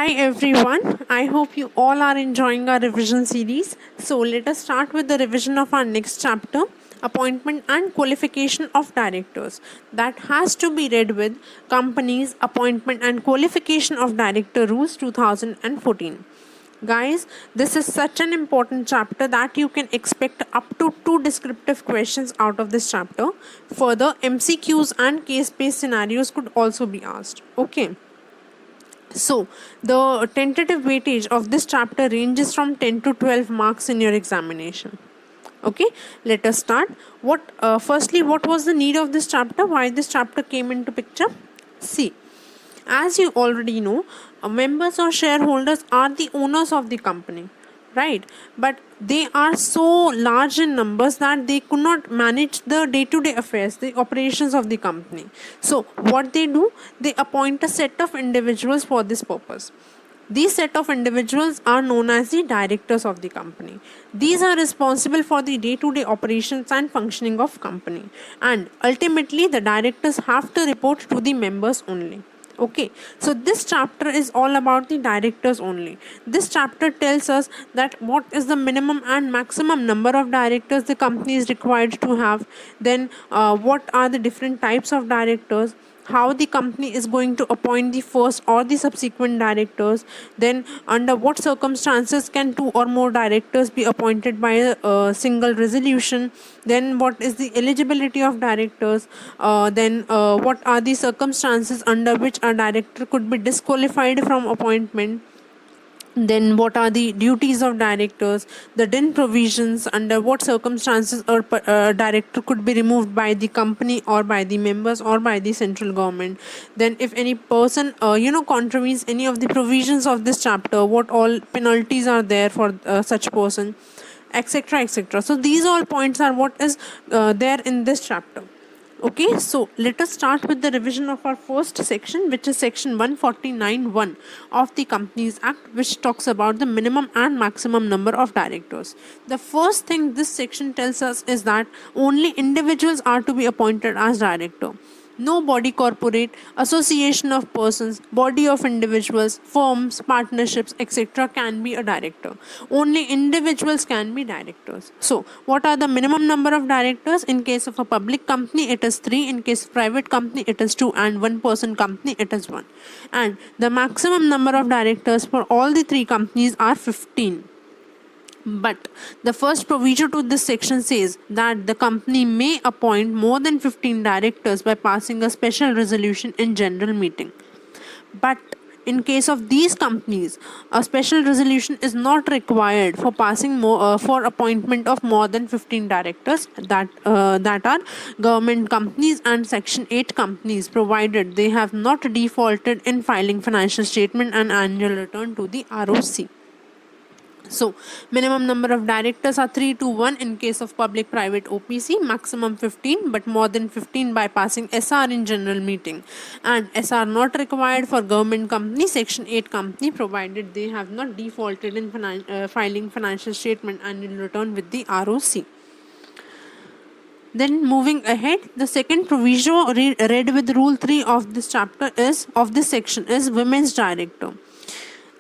Hi everyone, I hope you all are enjoying our revision series. So let us start with the revision of our next chapter, appointment and qualification of directors. That has to be read with Companies Appointment and Qualification of Director Rules 2014. Guys, this is such an important chapter that you can expect up to 2 descriptive questions out of this chapter. Further, MCQs and case-based scenarios could also be asked. Okay. So, the tentative weightage of this chapter ranges from 10 to 12 marks in your examination. Okay, let us start. Firstly, what was the need of this chapter? Why this chapter came into picture? See, as you already know, members or shareholders are the owners of the company, right? But they are so large in numbers that they could not manage the day-to-day affairs, the operations of the company. So what they do, they appoint a set of individuals for this purpose. These set of individuals are known as the directors of the company. These are responsible for the day-to-day operations and functioning of company, and ultimately the directors have to report to the members only. Okay, so this chapter is all about the directors only. This chapter tells us that what is the minimum and maximum number of directors the company is required to have, then what are the different types of directors, how the company is going to appoint the first or the subsequent directors, then under what circumstances can two or more directors be appointed by a single resolution, then what is the eligibility of directors, then what are the circumstances under which a director could be disqualified from appointment, then what are the duties of directors, the DIN provisions, under what circumstances a director could be removed by the company or by the members or by the central government, then if any person contravenes any of the provisions of this chapter, what all penalties are there for such person, etc, etc. So these all points are what is there in this chapter. Okay, so let us start with the revision of our first section, which is section 149(1) of the Companies Act, which talks about the minimum and maximum number of directors. The first thing this section tells us is that only individuals are to be appointed as director. No body corporate, association of persons, body of individuals, firms, partnerships, etc. can be a director. Only individuals can be directors. So, what are the minimum number of directors? In case of a public company, it is 3. In case of private company, it is 2. And one-person company, it is 1. And the maximum number of directors for all the 3 companies are 15. But the first provision to this section says that the company may appoint more than 15 directors by passing a special resolution in general meeting. But in case of these companies, a special resolution is not required for passing for appointment of more than 15 directors that are government companies and Section 8 companies, provided they have not defaulted in filing financial statement and annual return to the ROC. So, minimum number of directors are 3 to 1 in case of public-private OPC, maximum 15, but more than 15 by passing SR in general meeting. And SR not required for government company, Section 8 company, provided they have not defaulted in filing financial statement annual return with the ROC. Then moving ahead, the second proviso read with Rule 3 of this chapter of this section is Women's Director.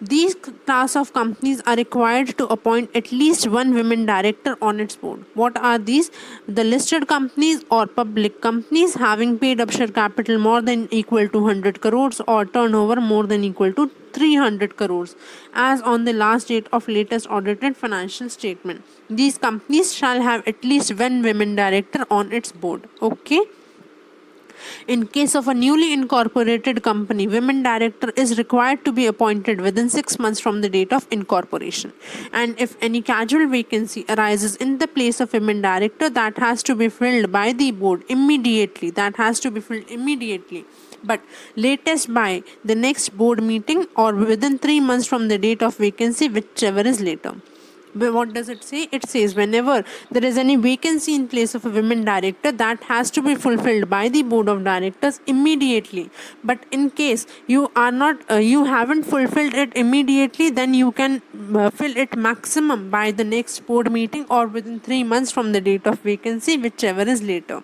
These class of companies are required to appoint at least one women director on its board. What are these? The listed companies or public companies having paid up share capital more than equal to 100 crores or turnover more than equal to 300 crores as on the last date of latest audited financial statement. These companies shall have at least one women director on its board. Okay. In case of a newly incorporated company, women director is required to be appointed within 6 months from the date of incorporation. And if any casual vacancy arises in the place of women director, that has to be filled by the board immediately. But latest by the next board meeting or within 3 months from the date of vacancy, whichever is later. What does it say? It says whenever there is any vacancy in place of a women director, that has to be fulfilled by the board of directors immediately. But in case you are not you haven't fulfilled it immediately, then you can fill it maximum by the next board meeting or within 3 months from the date of vacancy, whichever is later.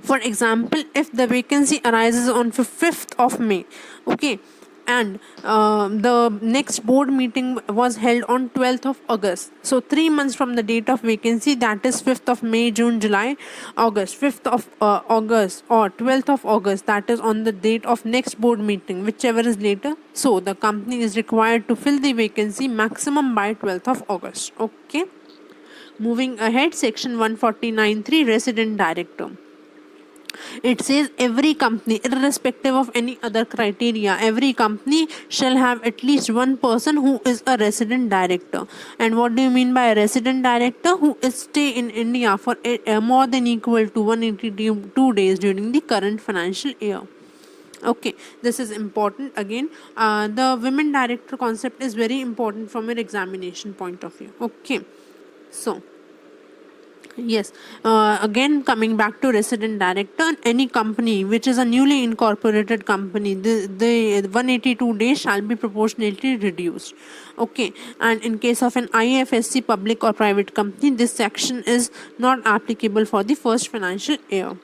For example, if the vacancy arises on 5th of May, okay, and the next board meeting was held on 12th of August. So 3 months from the date of vacancy, that is 5th of May, June, July, August, 5th of August or 12th of August, that is on the date of next board meeting, whichever is later. So the company is required to fill the vacancy maximum by 12th of August. Okay. Moving ahead, section 149.3, resident director. It says every company, irrespective of any other criteria, every company shall have at least one person who is a resident director. And what do you mean by a resident director? Who is stay in India for more than equal to 182 days during the current financial year. Okay, this is important. Again, the women director concept is very important from your examination point of view. Okay, so yes, again coming back to resident director, any company which is a newly incorporated company, the 182 days shall be proportionately reduced. Okay, and in case of an IFSC public or private company, this section is not applicable for the first financial year.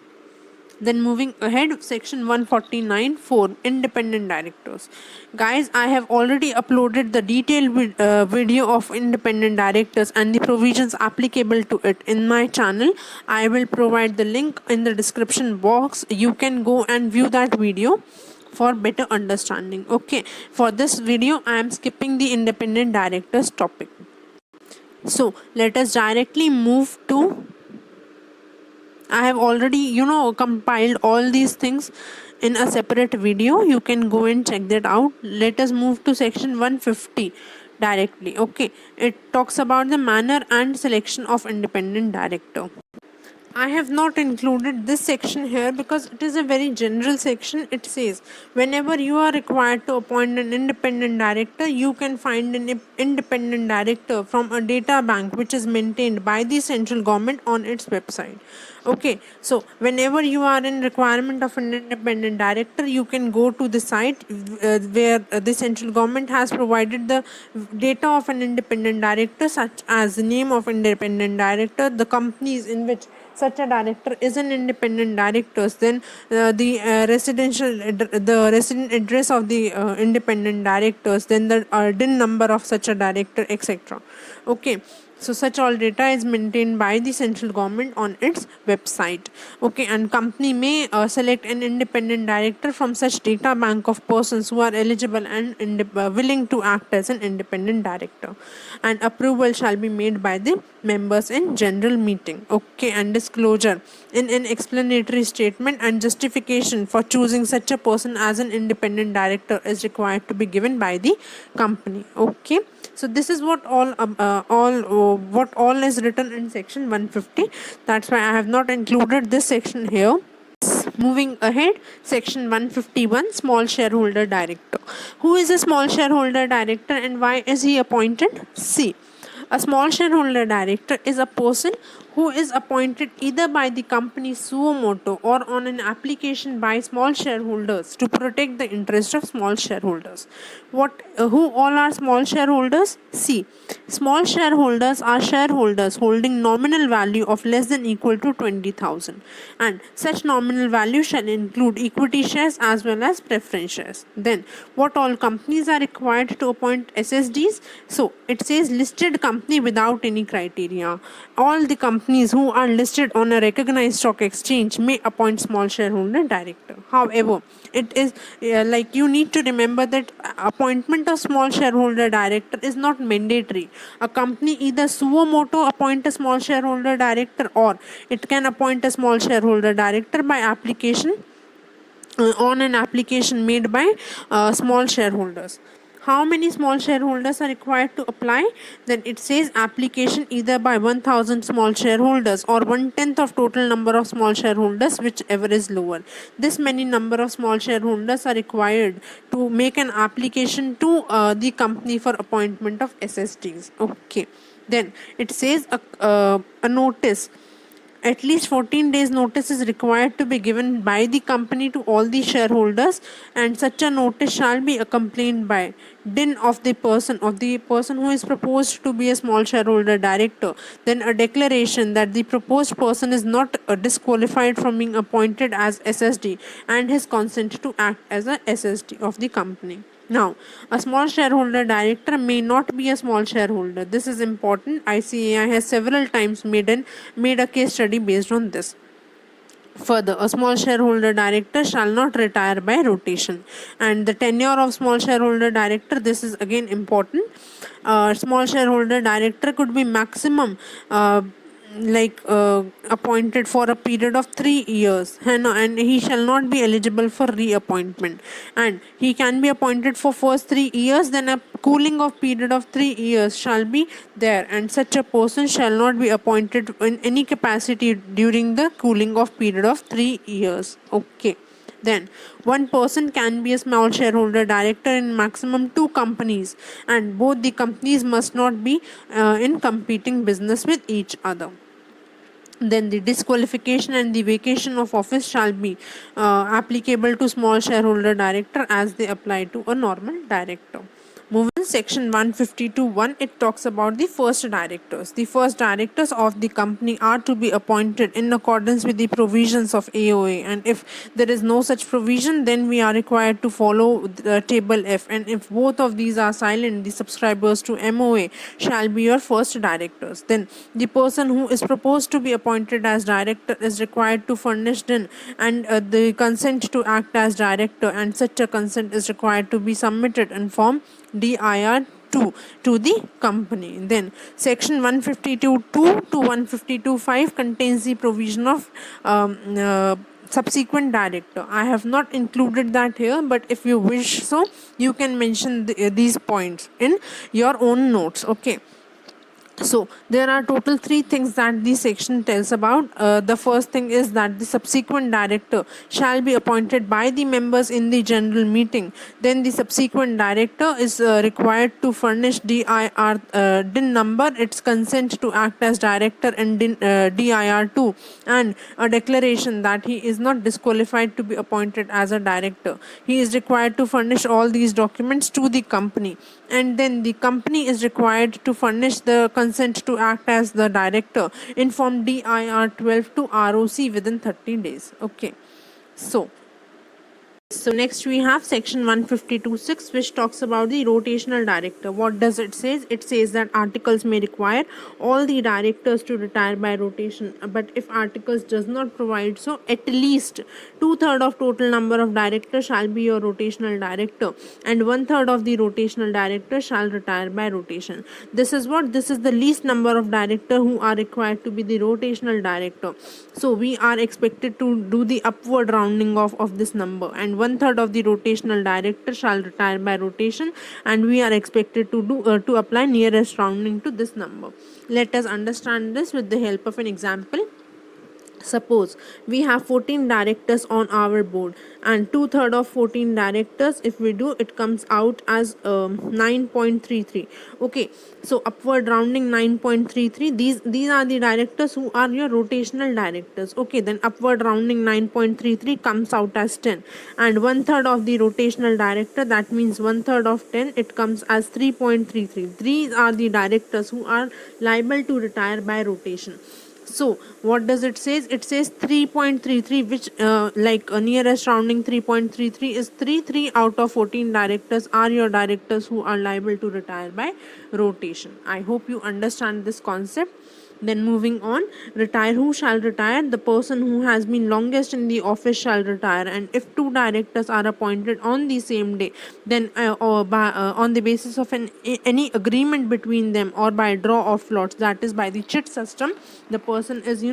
Then moving ahead, section 149.4, independent directors. Guys, I have already uploaded the detailed video of independent directors and the provisions applicable to it in my channel. I will provide the link in the description box. You can go and view that video for better understanding. Okay, for this video I am skipping the independent directors topic. So let us directly move to, I have already, compiled all these things in a separate video. You can go and check that out. Let us move to section 150 directly. Okay, it talks about the manner and selection of independent director. I have not included this section here because it is a very general section. It says whenever you are required to appoint an independent director, you can find an independent director from a data bank which is maintained by the central government on its website. Okay, so whenever you are in requirement of an independent director, you can go to the site where the central government has provided the data of an independent director, such as the name of independent director, the companies in which such a director is an independent director, then the resident address of the independent directors, then the DIN number of such a director, etc. Okay, so such all data is maintained by the central government on its website. Okay, and company may select an independent director from such data bank of persons who are eligible and willing to act as an independent director, and approval shall be made by the members in general meeting. Okay, and disclosure in an explanatory statement and justification for choosing such a person as an independent director is required to be given by the company. Okay, so this is what all is written in section 150. That's why I have not included this section here. Moving ahead, section 151, small shareholder director. Who is a small shareholder director and why is he appointed? See, a small shareholder director is a person who is appointed either by the company suo motu or on an application by small shareholders to protect the interest of small shareholders. Who all are small shareholders? See, small shareholders are shareholders holding nominal value of less than equal to 20,000, and such nominal value shall include equity shares as well as preference shares. Then what all companies are required to appoint SSDs? So it says listed company without any criteria. All the companies who are listed on a recognized stock exchange may appoint small shareholder director. However, it is like you need to remember that appointment of small shareholder director is not mandatory. A company either suo motu appoint a small shareholder director, or it can appoint a small shareholder director by application on an application made by small shareholders. How many small shareholders are required to apply? Then it says application either by 1000 small shareholders or 1/10 of total number of small shareholders, whichever is lower. This many number of small shareholders are required to make an application to the company for appointment of SSDs. Okay, then it says a notice. At least 14 days notice is required to be given by the company to all the shareholders, and such a notice shall be accompanied by DIN of the person who is proposed to be a small shareholder director, then a declaration that the proposed person is not disqualified from being appointed as SSD, and his consent to act as a SSD of the company. Now, a small shareholder director may not be a small shareholder. This is important. ICAI has several times made a case study based on this. Further, a small shareholder director shall not retire by rotation. And the tenure of small shareholder director, this is again important. Small shareholder director could be maximum appointed for a period of 3 years, and he shall not be eligible for reappointment, and he can be appointed for first 3 years, then a cooling off period of 3 years shall be there, and such a person shall not be appointed in any capacity during the cooling off period of 3 years. Okay, then one person can be a small shareholder director in maximum 2 companies, and both the companies must not be in competing business with each other. Then the disqualification and the vacation of office shall be applicable to small shareholder director as they apply to a normal director. Moving on, section 152(1), it talks about the first directors. The first directors of the company are to be appointed in accordance with the provisions of AOA, and if there is no such provision, then we are required to follow the table F, and if both of these are silent, the subscribers to MOA shall be your first directors. Then the person who is proposed to be appointed as director is required to furnish then and the consent to act as director, and such a consent is required to be submitted in form DIR 2 to the company. Then section 152(2) to 152(5) contains the provision of subsequent director. I have not included that here, but if you wish so, you can mention these points in your own notes. Okay. So there are total 3 things that this section tells about. The first thing is that the subsequent director shall be appointed by the members in the general meeting. Then the subsequent director is required to furnish DIN number, its consent to act as director, and DIR 2, and a declaration that he is not disqualified to be appointed as a director. He is required to furnish all these documents to the company, and then the company is required to furnish the consent to act as the director in form DIR 12 to ROC within 30 days. Okay. So next we have section 152(6), which talks about the rotational director. What does it say? It says that articles may require all the directors to retire by rotation, but if articles does not provide so, at least 2/3 of total number of directors shall be your rotational director, and 1/3 of the rotational directors shall retire by rotation. This is the least number of directors who are required to be the rotational director. So we are expected to do the upward rounding off of this number, and 1/3 of the rotational director shall retire by rotation, and we are expected to apply nearest rounding to this number. Let us understand this with the help of an example. Suppose we have 14 directors on our board, and 2/3 of 14 directors, if we do, it comes out as 9.33. Okay, so upward rounding 9.33. These are the directors who are your rotational directors. Okay, then upward rounding 9.33 comes out as 10, and 1/3 of the rotational director, that means 1/3 of 10, it comes as 3.33. These are the directors who are liable to retire by rotation. So what does it say? It says 3.33, which nearest rounding 3.33 is 3 out of 14 directors are your directors who are liable to retire by rotation. I hope you understand this concept. Then moving on, retire. Who shall retire? The person who has been longest in the office shall retire, and if 2 directors are appointed on the same day, then on the basis of any agreement between them, or by draw of lots, that is by the chit system, the person is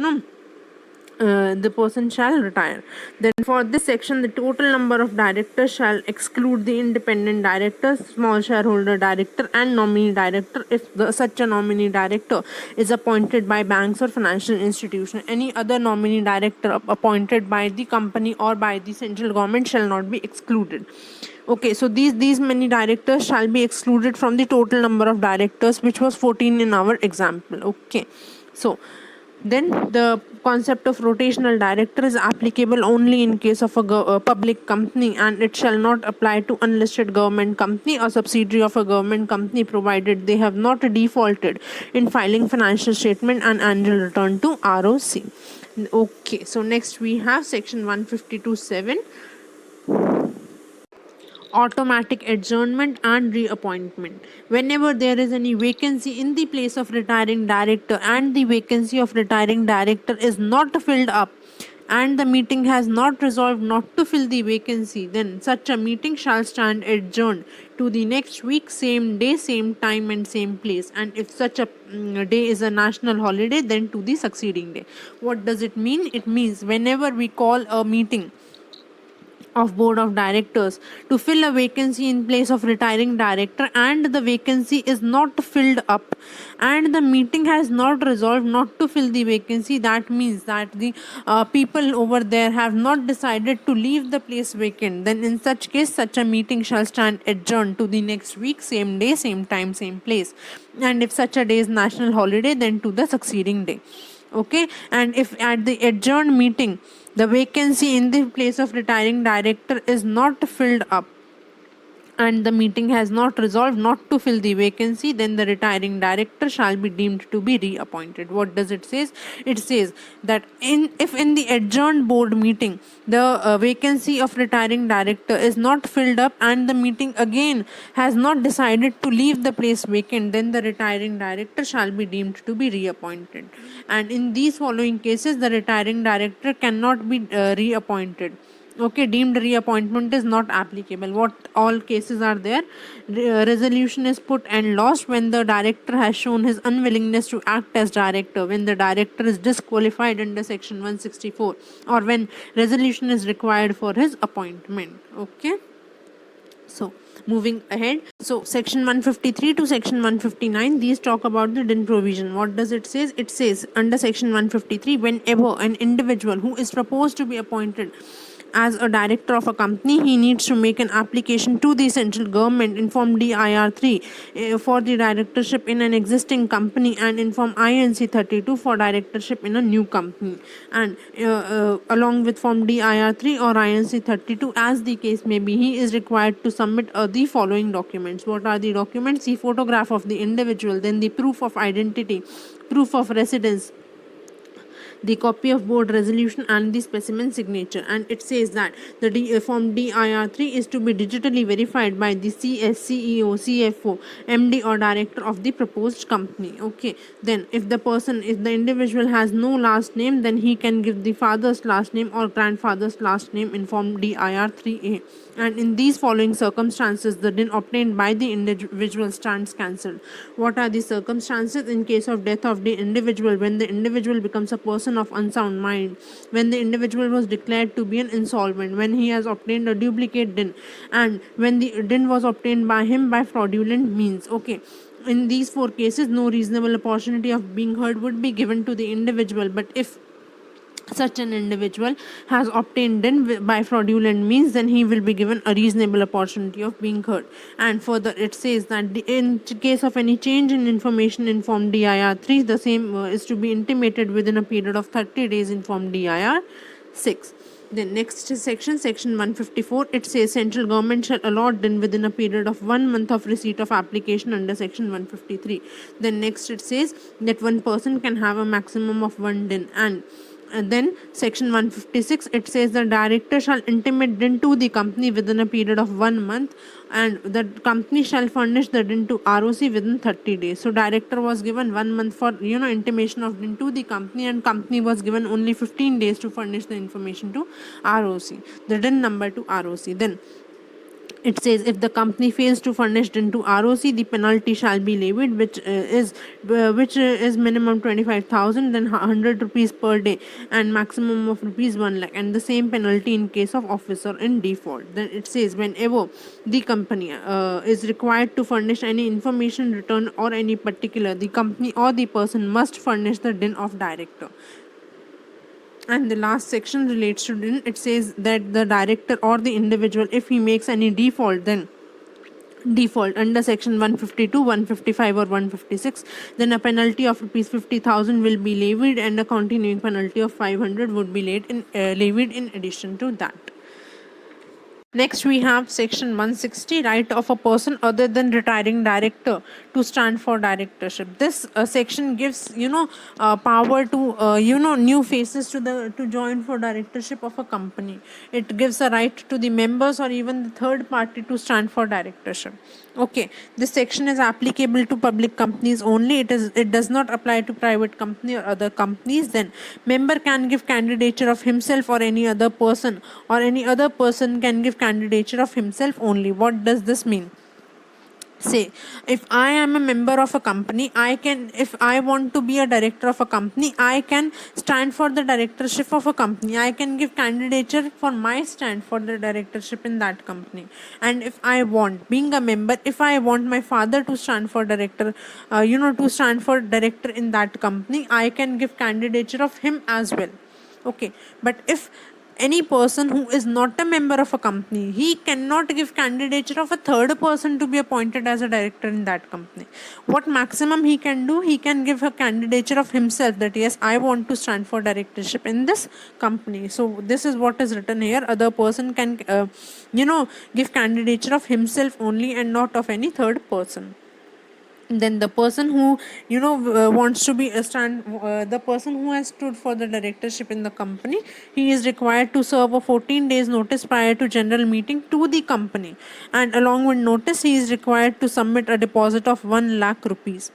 the person shall retire. Then for this section, the total number of directors shall exclude the independent directors, small shareholder director, and nominee director if such a nominee director is appointed by banks or financial institution. Any other nominee director appointed by the company or by the central government shall not be excluded. Okay, so these many directors shall be excluded from the total number of directors, which was 14 in our example. Okay, so then the concept of rotational director is applicable only in case of a public company, and it shall not apply to unlisted government company or subsidiary of a government company, provided they have not defaulted in filing financial statement and annual return to ROC. Okay, so next we have section 152(7). automatic adjournment and reappointment. Whenever there is any vacancy in the place of retiring director and the vacancy of retiring director is not filled up, and the meeting has not resolved not to fill the vacancy, then such a meeting shall stand adjourned to the next week, same day, same time, and same place. And if such a day is a national holiday, then to the succeeding day. What does it mean? It means whenever we call a meeting of board of directors to fill a vacancy in place of retiring director, and the vacancy is not filled up, and the meeting has not resolved not to fill the vacancy, that means that the people over there have not decided to leave the place vacant, then in such case such a meeting shall stand adjourned to the next week, same day, same time, same place. And if such a day is national holiday, then to the succeeding day. Okay, and if at the adjourned meeting the vacancy in the place of retiring director is not filled up, and the meeting has not resolved not to fill the vacancy, then the retiring director shall be deemed to be reappointed. What does it says? It says that if in the adjourned board meeting the vacancy of retiring director is not filled up, and the meeting again has not decided to leave the place vacant, then the retiring director shall be deemed to be reappointed. And in these following cases, the retiring director cannot be reappointed. Okay, deemed reappointment is not applicable. What all cases are there? Resolution is put and lost when the director has shown his unwillingness to act as director, when the director is disqualified under section 164, or when resolution is required for his appointment. Okay, so moving ahead, so section 153 to section 159, these talk about the DIN provision. What does it says? It says under section 153, whenever an individual who is proposed to be appointed as a director of a company, he needs to make an application to the central government in form DIR 3 for the directorship in an existing company, and in form INC 32 for directorship in a new company. And along with form DIR 3 or INC 32, as the case may be, he is required to submit the following documents. What are the documents? The photograph of the individual, then the proof of identity, proof of residence, the copy of board resolution, and the specimen signature. And it says that the form DIR 3 is to be digitally verified by the CS, CEO, CFO, MD or director of the proposed company. Okay, then if the individual has no last name, then he can give the father's last name or grandfather's last name in form DIR 3A. And in these following circumstances, the DIN obtained by the individual stands cancelled. What are the circumstances? In case of death of the individual, when the individual becomes a person of unsound mind, when the individual was declared to be an insolvent, when he has obtained a duplicate DIN, and when the DIN was obtained by him by fraudulent means. Okay, in these four cases, no reasonable opportunity of being heard would be given to the individual. But if such an individual has obtained DIN by fraudulent means, then he will be given a reasonable opportunity of being heard. And further, it says that in case of any change in information in form DIR 3, the same is to be intimated within a period of 30 days in form DIR 6. The next section, section 154, it says central government shall allot DIN within a period of 1 month of receipt of application under section 153. Then next it says that one person can have a maximum of 1 DIN. And then section 156, it says the director shall intimate DIN to the company within a period of 1 month, and the company shall furnish the DIN to ROC within 30 days. So director was given 1 month for intimation of DIN to the company, and company was given only 15 days to furnish the information to ROC, the DIN number to ROC. Then it says if the company fails to furnish DIN to ROC, the penalty shall be levied, which is minimum 25,000, then 100 rupees per day, and maximum of rupees 1 lakh, and the same penalty in case of officer in default. Then it says whenever the company is required to furnish any information, return, or any particular, the company or the person must furnish the DIN of director. And the last section relates to DIN. It says that the director or the individual, if he makes any default, then default under section 152, 155 or 156, then a penalty of rupees 50,000 will be levied, and a continuing penalty of 500 would be levied in addition to that. Next, we have section 160, right of a person other than retiring director to stand for directorship. This section gives, power to, new faces to join for directorship of a company. It gives a right to the members or even the third party to stand for directorship. Okay, this section is applicable to public companies only. It does not apply to private company or other companies. Then member can give candidature of himself or any other person, or any other person can give candidature of himself only. What does this mean? Say, if I am a member of a company, I can, if I want to be a director of a company, I can stand for the directorship of a company. I can give candidature for my stand for the directorship in that company. And if I want, being a member, if I want my father to stand for director, to stand for director in that company, I can give candidature of him as well. Okay, but if any person who is not a member of a company, he cannot give candidature of a third person to be appointed as a director in that company. What maximum he can do, he can give a candidature of himself, that yes, I want to stand for directorship in this company. So this is what is written here. Other person can give candidature of himself only and not of any third person. Then the person who wants to be a stand the person who has stood for the directorship in the company, he is required to serve a 14 days notice prior to general meeting to the company, and along with notice he is required to submit a deposit of 1 lakh rupees.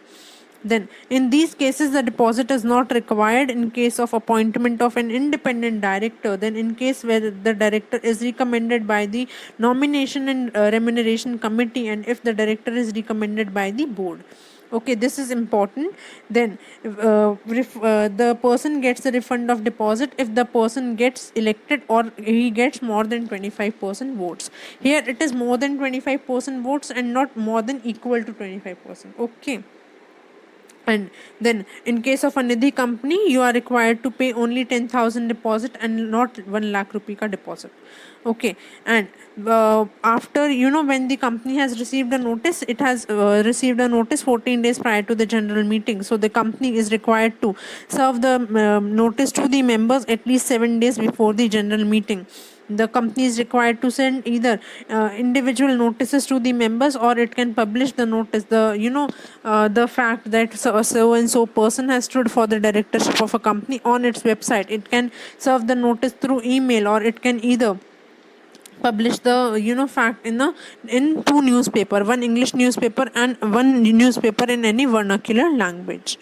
Then, in these cases, the deposit is not required in case of appointment of an independent director. Then, in case where the director is recommended by the nomination and remuneration committee, and if the director is recommended by the board. Okay, this is important. Then, the person gets the refund of deposit if the person gets elected or he gets more than 25% votes. Here, it is more than 25% votes and not more than equal to 25%. Okay. And then in case of a Nidhi company, you are required to pay only 10,000 deposit and not 1 lakh rupee ka deposit. Okay. And after, when the company has received a notice, it has received a notice 14 days prior to the general meeting. So the company is required to serve the notice to the members at least 7 days before the general meeting. The company is required to send either individual notices to the members, or it can publish the notice, the fact that so and so person has stood for the directorship of a company on its website. It can serve the notice through email, or it can either publish the fact in two newspaper, one English newspaper and one newspaper in any vernacular language.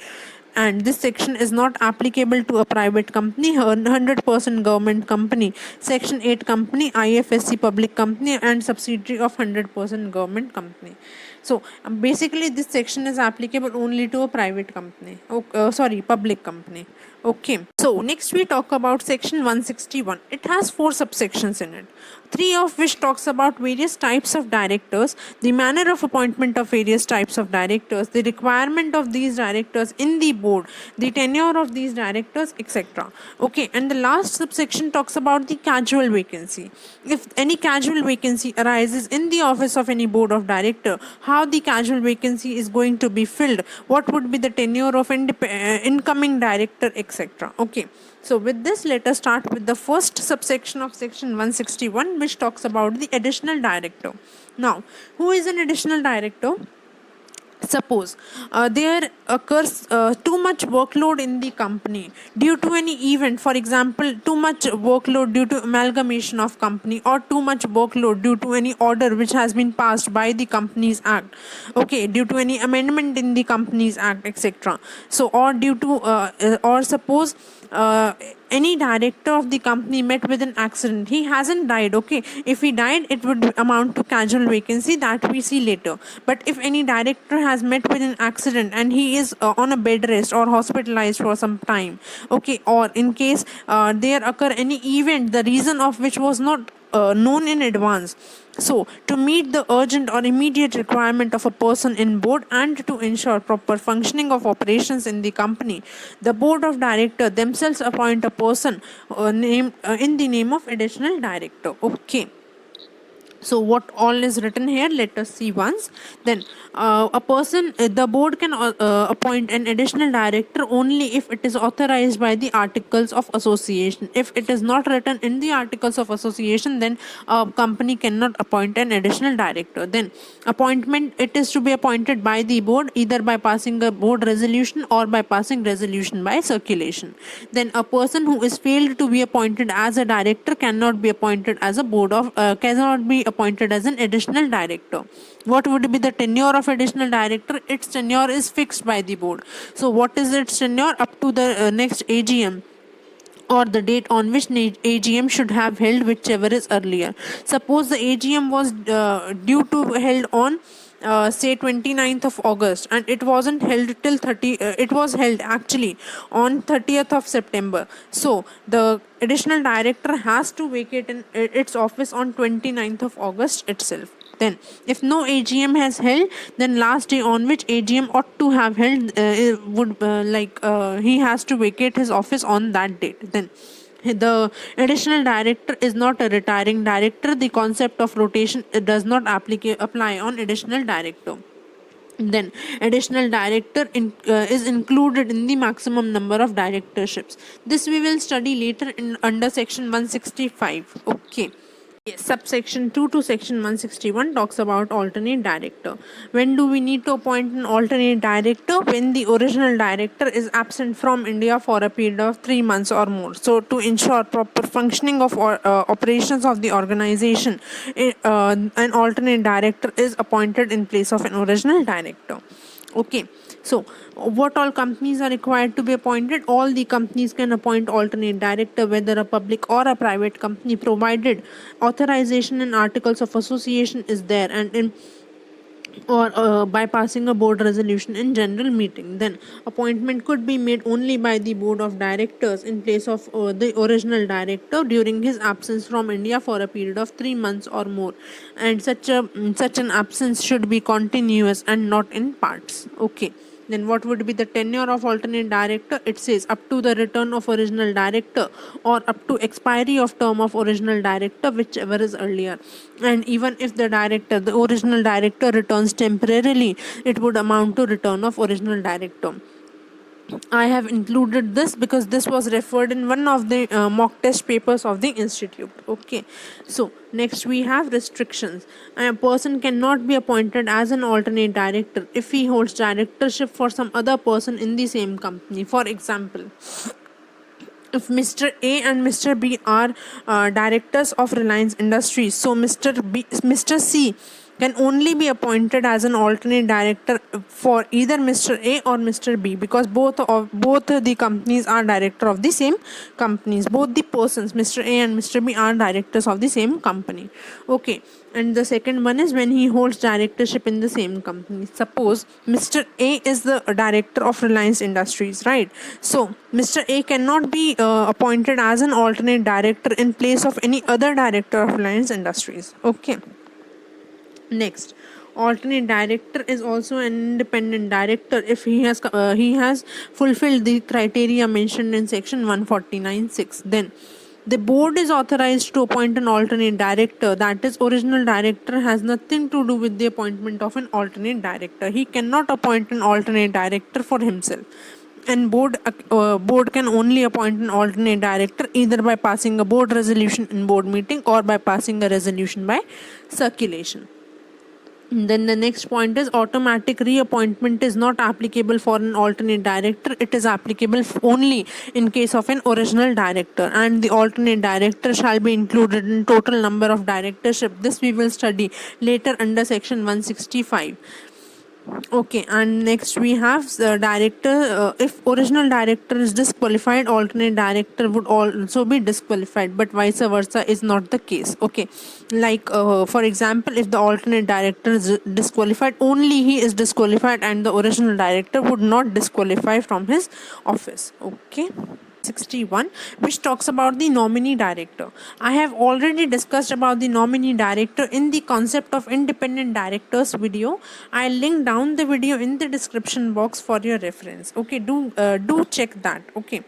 And this section is not applicable to a private company, 100% government company, section 8 company, IFSC public company, and subsidiary of 100% government company. So basically this section is applicable only to a private company, public company. Okay, so next we talk about section 161. It has 4 subsections in it, 3 of which talks about various types of directors, the manner of appointment of various types of directors, the requirement of these directors in the board, the tenure of these directors, etc. Okay, and the last subsection talks about the casual vacancy. If any casual vacancy arises in the office of any board of director, how the casual vacancy is going to be filled, what would be the tenure of incoming director, etc. Okay, so with this, let us start with the first subsection of section 161, which talks about the additional director. Now, who is an additional director? Suppose there occurs too much workload in the company due to any event, for example, too much workload due to amalgamation of company, or too much workload due to any order which has been passed by the Companies Act, okay, due to any amendment in the Companies Act, etc. So, or due to or suppose any director of the company met with an accident, he hasn't died, okay, if he died it would amount to casual vacancy, that we see later. But if any director has met with an accident and he is on a bed rest or hospitalized for some time, okay, or in case there occur any event the reason of which was not known in advance, so to meet the urgent or immediate requirement of a person in board and to ensure proper functioning of operations in the company, the board of director themselves appoint a person named in the name of additional director. Okay. So what all is written here, let us see once. Then the board can appoint an additional director only if it is authorized by the articles of association. If it is not written in the articles of association, then a company cannot appoint an additional director. Then appointment, it is to be appointed by the board either by passing a board resolution or by passing resolution by circulation. Then a person who is failed to be appointed as a director cannot be appointed as a cannot be appointed as an additional director. What would be the tenure of additional director? Its tenure is fixed by the board. So what is its tenure? Up to the next AGM, or the date on which AGM should have held, whichever is earlier. Suppose the AGM was due to held on say 29th of August, and it wasn't held till 30, it was held actually on 30th of September. So the additional director has to vacate its office on 29th of August itself. Then if no AGM has held, then last day on which AGM ought to have held, he has to vacate his office on that date. Then the additional director is not a retiring director. The concept of rotation does not apply on additional director. Then additional director is included in the maximum number of directorships. This we will study later in under section 165. Okay. Yes, subsection 2 to section 161 talks about alternate director. When do we need to appoint an alternate director? When the original director is absent from India for a period of 3 months or more. So to ensure proper functioning of operations of the organization, an alternate director is appointed in place of an original director. Okay, so what all companies are required to be appointed? All the companies can appoint alternate director, whether a public or a private company, provided authorization in articles of association is there, and in or by passing a board resolution in general meeting. Then appointment could be made only by the board of directors in place of the original director during his absence from India for a period of 3 months or more, and such an absence should be continuous and not in parts. Okay. Then what would be the tenure of alternate director? It says up to the return of original director or up to expiry of term of original director, whichever is earlier. And even if the original director returns temporarily, it would amount to return of original director. I have included this because this was referred in one of the mock test papers of the institute. Okay, so next we have restrictions. A person cannot be appointed as an alternate director if he holds directorship for some other person in the same company. For example, if Mr. A and Mr. B are directors of Reliance Industries, so Mr. C can only be appointed as an alternate director for either Mr. A or Mr. B, because both the companies are director of the same companies. Both the persons, Mr. A and Mr. B, are directors of the same company. Okay. And the second one is when he holds directorship in the same company. Suppose Mr. A is the director of Reliance Industries, right? So Mr. A cannot be appointed as an alternate director in place of any other director of Reliance Industries. Okay. Next, alternate director is also an independent director if he has fulfilled the criteria mentioned in section 149(6). Then the board is authorized to appoint an alternate director. That is, original director has nothing to do with the appointment of an alternate director. He cannot appoint an alternate director for himself. And board can only appoint an alternate director either by passing a board resolution in board meeting or by passing a resolution by circulation. Then the next point is automatic reappointment is not applicable for an alternate director. It is applicable only in case of an original director, and the alternate director shall be included in total number of directorship. This we will study later under section 165. Okay, and next we have the director. If original director is disqualified, alternate director would also be disqualified, but vice versa is not the case. Okay, like for example, if the alternate director is disqualified, only he is disqualified, and the original director would not disqualify from his office. Okay. 61, which talks about the nominee director. I have already discussed about the nominee director in the concept of independent directors video. I'll link down the video in the description box for your reference. Okay, do check that. Okay,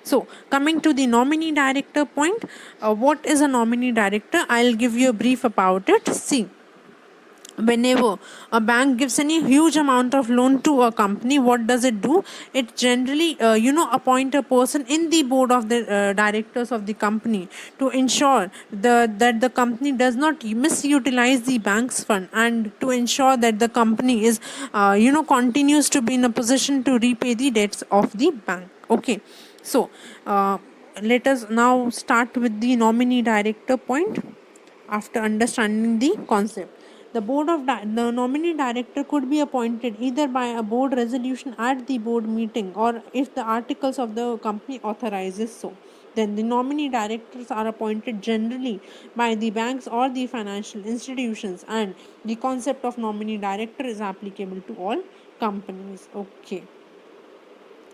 So, coming to the nominee director point, what is a nominee director? I'll give you a brief about it. See, whenever a bank gives any huge amount of loan to a company, what does it do? It generally appoint a person in the board of the directors of the company to ensure that the company does not misutilize the bank's fund, and to ensure that the company is continues to be in a position to repay the debts of the bank. Okay, so let us now start with the nominee director point. After understanding the concept, the nominee director could be appointed either by a board resolution at the board meeting, or if the articles of the company authorizes so. Then the nominee directors are appointed generally by the banks or the financial institutions, and the concept of nominee director is applicable to all companies. Okay.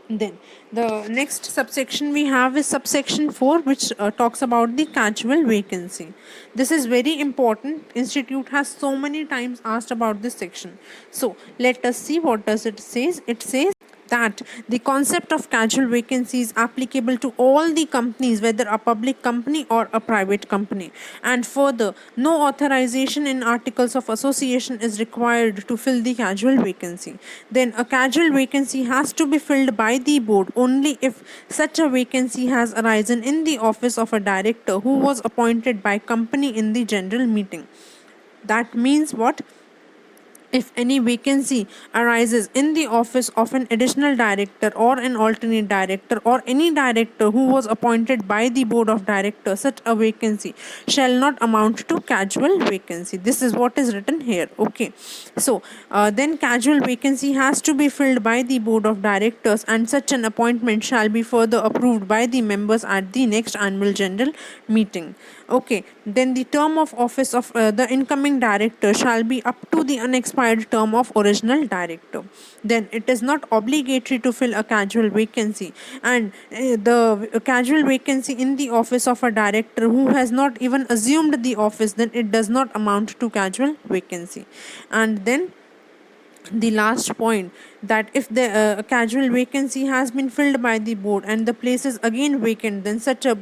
Then the next subsection we have is subsection 4, which talks about the casual vacancy. This is very important. Institute has so many times asked about this section. So let us see what does it says. It says that the concept of casual vacancy is applicable to all the companies, whether a public company or a private company. And further, no authorization in articles of association is required to fill the casual vacancy. Then a casual vacancy has to be filled by the board only if such a vacancy has arisen in the office of a director who was appointed by company in the general meeting. That means what? If any vacancy arises in the office of an additional director or an alternate director or any director who was appointed by the board of directors, such a vacancy shall not amount to casual vacancy. This is what is written here. Okay, so then casual vacancy has to be filled by the board of directors, and such an appointment shall be further approved by the members at the next annual general meeting. Okay, then the term of office of the incoming director shall be up to the unexpired term of original director. Then it is not obligatory to fill a casual vacancy, and the casual vacancy in the office of a director who has not even assumed the office, then it does not amount to casual vacancy. And then the last point, that if the casual vacancy has been filled by the board and the place is again vacant, then such a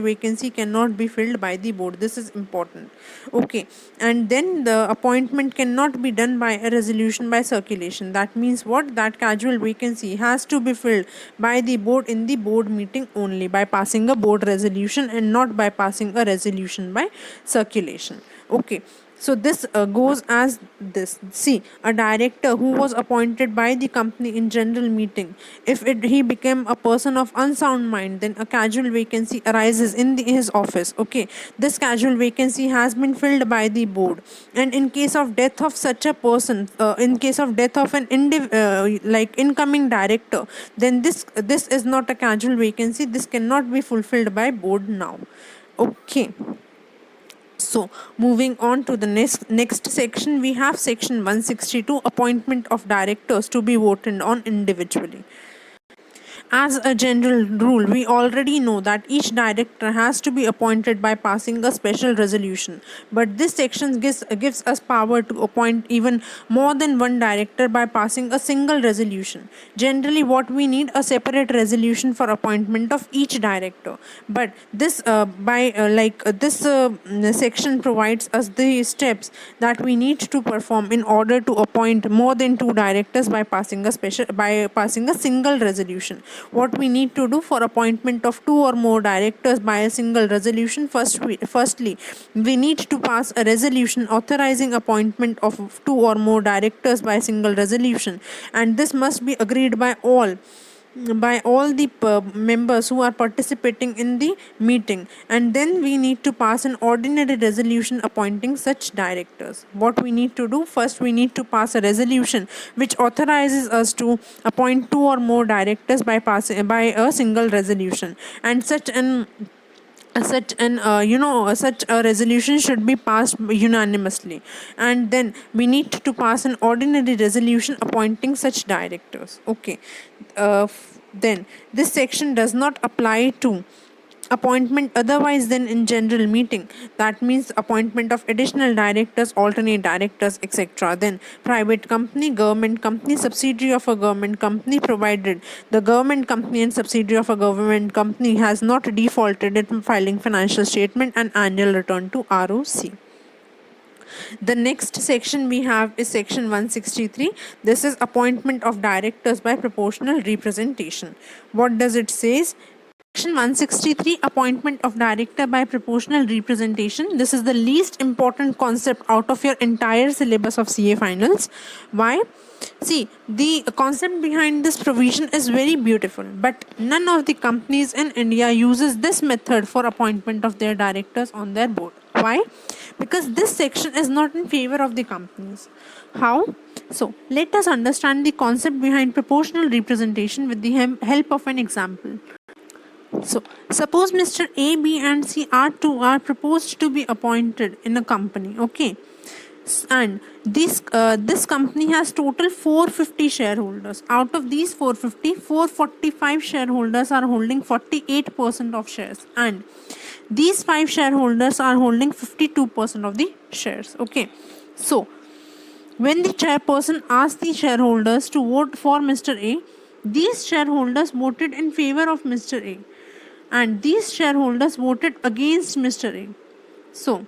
vacancy cannot be filled by the board. This is important. Okay, and then the appointment cannot be done by a resolution by circulation. That means what? That casual vacancy has to be filled by the board in the board meeting only, by passing a board resolution and not by passing a resolution by circulation. Okay, so this goes as this. See, a director who was appointed by the company in general meeting, if he became a person of unsound mind, then a casual vacancy arises in his office. Okay, this casual vacancy has been filled by the board, and in case of death of such a person, in case of death of an like incoming director, then this is not a casual vacancy. This cannot be fulfilled by board now. Okay. So, moving on to the next section, we have section 162, appointment of directors to be voted on individually. As a general rule, we already know that each director has to be appointed by passing a special resolution. But this section gives us power to appoint even more than one director by passing a single resolution. Generally, what we need a separate resolution for appointment of each director. But this section provides us the steps that we need to perform in order to appoint more than two directors by passing a single resolution. What we need to do for appointment of two or more directors by a single resolution? Firstly, we need to pass a resolution authorizing appointment of two or more directors by single resolution, and this must be agreed by all the members who are participating in the meeting. And then we need to pass an ordinary resolution appointing such directors. What we need to do? First, we need to pass a resolution which authorizes us to appoint two or more directors by a single resolution, and such a resolution should be passed unanimously. And then we need to pass an ordinary resolution appointing such directors. Okay, then this section does not apply to appointment otherwise than in general meeting, that means appointment of additional directors, alternate directors, etc. Then private company, government company, subsidiary of a government company, provided the government company and subsidiary of a government company has not defaulted in filing financial statement and annual return to ROC. The next section we have is section 163. This is appointment of directors by proportional representation. What does it says? Section 163, appointment of director by proportional representation. This is the least important concept out of your entire syllabus of CA finals. Why? See, the concept behind this provision is very beautiful, but none of the companies in India uses this method for appointment of their directors on their board. Why? Because this section is not in favor of the companies. How? So, let us understand the concept behind proportional representation with the help of an example. So, suppose Mr. A, B, and C are proposed to be appointed in a company. Okay, and this company has total 450 shareholders. Out of these 450, 445 shareholders are holding 48% of shares, and these 5 shareholders are holding 52% of the shares. Okay, so when the chairperson asked the shareholders to vote for Mr. A, these shareholders voted in favor of Mr. A, and these shareholders voted against Mr. A. So,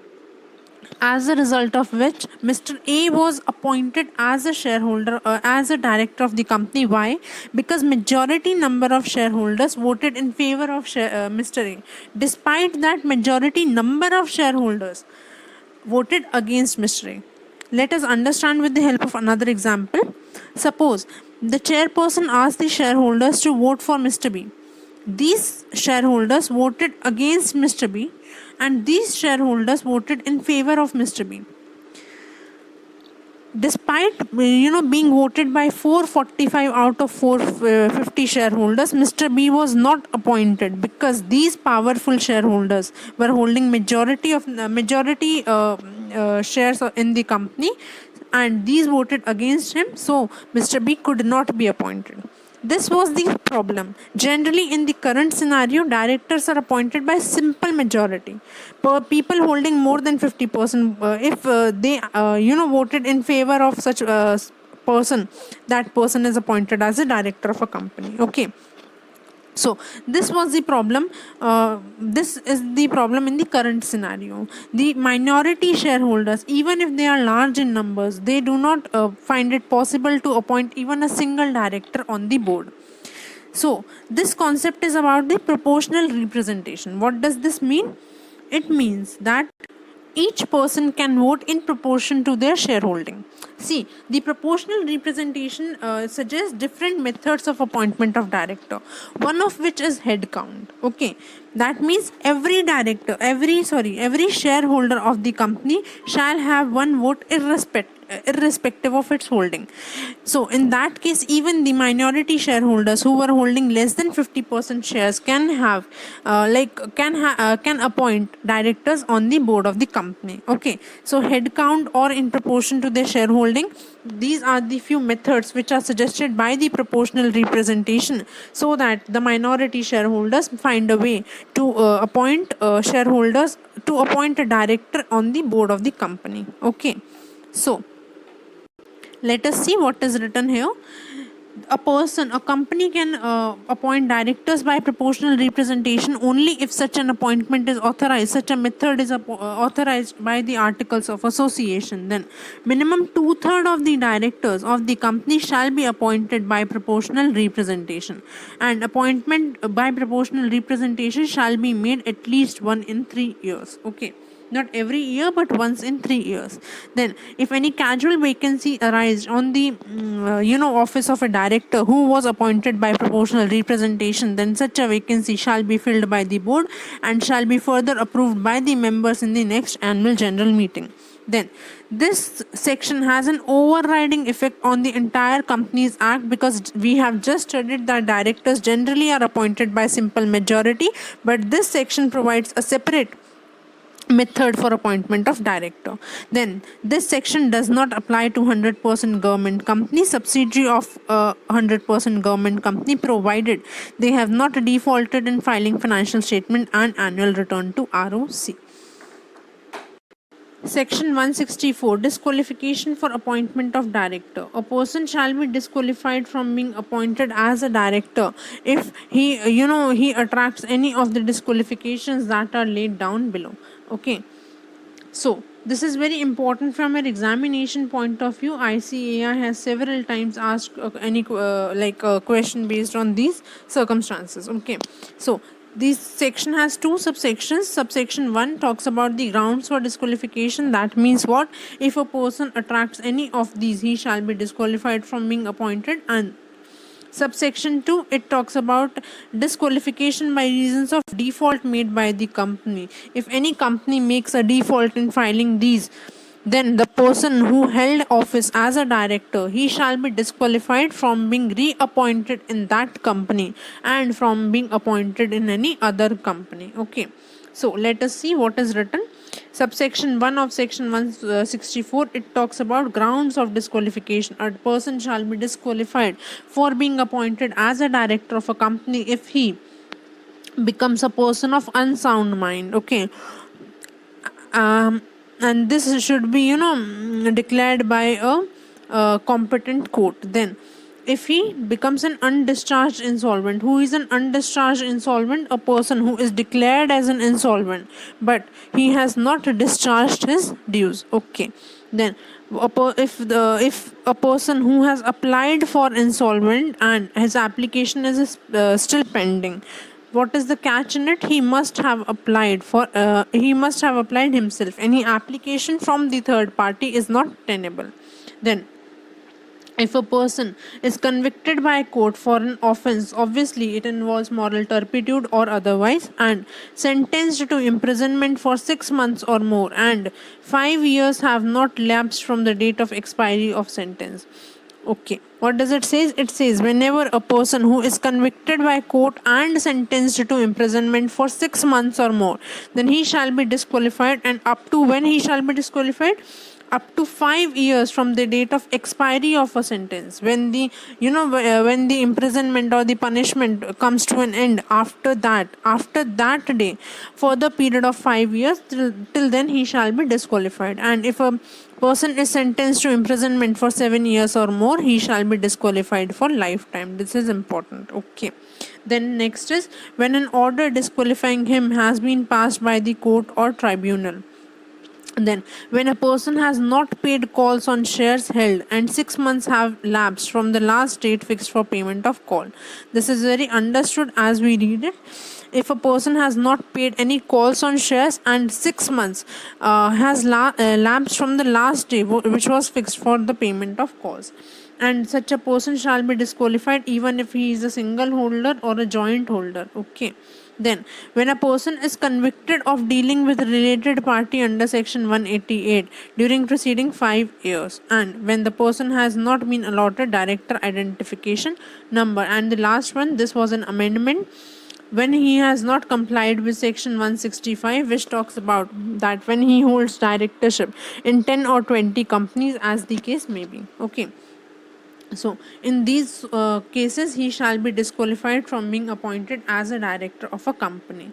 as a result of which Mr. A was appointed as a shareholder, as a director of the company. Why? Because majority number of shareholders voted in favor of Mr. A. Despite that, majority number of shareholders voted against Mr. A. Let us understand with the help of another example. Suppose the chairperson asked the shareholders to vote for Mr. B. These shareholders voted against Mr. B, and these shareholders voted in favor of Mr. B. Despite being voted by 445 out of 450 shareholders, Mr. B was not appointed because these powerful shareholders were holding majority shares in the company, and these voted against him. So Mr. B could not be appointed. This was the problem. Generally, in the current scenario, directors are appointed by simple majority. People holding more than 50%, if they voted in favor of such person, that person is appointed as a director of a company. Okay. So this was the problem. This is the problem in the current scenario. The minority shareholders, even if they are large in numbers, they do not find it possible to appoint even a single director on the board. So this concept is about the proportional representation. What does this mean? It means that each person can vote in proportion to their shareholding. See, the proportional representation suggests different methods of appointment of director, one of which is head count. Okay, that means every shareholder of the company shall have one vote irrespective of its holding. So in that case, even the minority shareholders who were holding less than 50% shares can can appoint directors on the board of the company. Okay, so head count or in proportion to their shareholding, these are the few methods which are suggested by the proportional representation, so that the minority shareholders find a way to appoint a director on the board of the company. Okay, so let us see what is written here. A company can appoint directors by proportional representation only if such an appointment is authorized. Such a method is authorized by the Articles of Association. Then, minimum 2/3 of the directors of the company shall be appointed by proportional representation, and appointment by proportional representation shall be made at least one in 3 years. Okay, not every year but once in 3 years. Then if any casual vacancy arises on the office of a director who was appointed by proportional representation, then such a vacancy shall be filled by the board and shall be further approved by the members in the next annual general meeting. Then this section has an overriding effect on the entire Companies Act, because we have just studied that directors generally are appointed by simple majority, but this section provides a separate method for appointment of director. Then this section does not apply to 100% government company, subsidiary of a 100% government company, provided they have not defaulted in filing financial statement and annual return to ROC. Section 164, disqualification for appointment of director. A person shall be disqualified from being appointed as a director if he attracts any of the disqualifications that are laid down below. Okay, so this is very important from an examination point of view. ICAI has several times asked any question based on these circumstances. Okay, so this section has two subsections. Subsection 1 talks about the grounds for disqualification. That means what? If a person attracts any of these, he shall be disqualified from being appointed. And subsection 2, it talks about disqualification by reasons of default made by the company. If any company makes a default in filing these, then the person who held office as a director, he shall be disqualified from being reappointed in that company and from being appointed in any other company. Okay, so let us see what is written. Subsection 1 of section 164, it talks about grounds of disqualification. A person shall be disqualified for being appointed as a director of a company if he becomes a person of unsound mind. Okay, and this should be declared by a competent court. Then if he becomes an undischarged insolvent. Who is an undischarged insolvent? A person who is declared as an insolvent but he has not discharged his dues. Okay, then if a person who has applied for insolvent and his application is still pending, what is the catch in it? He must have applied himself. Any application from the third party is not tenable. Then if a person is convicted by a court for an offense, obviously it involves moral turpitude or otherwise, and sentenced to imprisonment for 6 months or more, and 5 years have not lapsed from the date of expiry of sentence. Okay, what does it say? It says whenever a person who is convicted by court and sentenced to imprisonment for 6 months or more, then he shall be disqualified. And up to when he shall be disqualified? Up to 5 years from the date of expiry of a sentence. When the when the imprisonment or the punishment comes to an end, after that day, for the period of 5 years, till then he shall be disqualified. And if a person is sentenced to imprisonment for 7 years or more, he shall be disqualified for lifetime. This is important. Okay, then next is when an order disqualifying him has been passed by the court or tribunal. Then when a person has not paid calls on shares held and 6 months have lapsed from the last date fixed for payment of call. This is very understood as we read it. If a person has not paid any calls on shares and 6 months has lapsed from the last day which was fixed for the payment of calls, and such a person shall be disqualified even if he is a single holder or a joint holder. Okay, then when a person is convicted of dealing with a related party under section 188 during preceding 5 years, and when the person has not been allotted director identification number, and the last one, this was an amendment, when he has not complied with section 165, which talks about that when he holds directorship in 10 or 20 companies as the case may be. Okay, so in these cases he shall be disqualified from being appointed as a director of a company.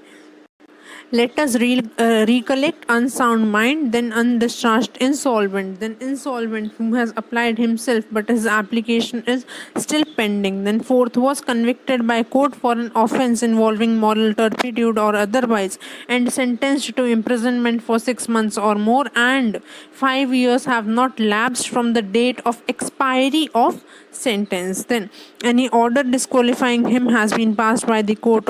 Let us recollect unsound mind, then undischarged insolvent, then insolvent who has applied himself but his application is still pending. Then fourth was convicted by court for an offense involving moral turpitude or otherwise and sentenced to imprisonment for 6 months or more, and 5 years have not lapsed from the date of expiry of sentence. Then any order disqualifying him has been passed by the court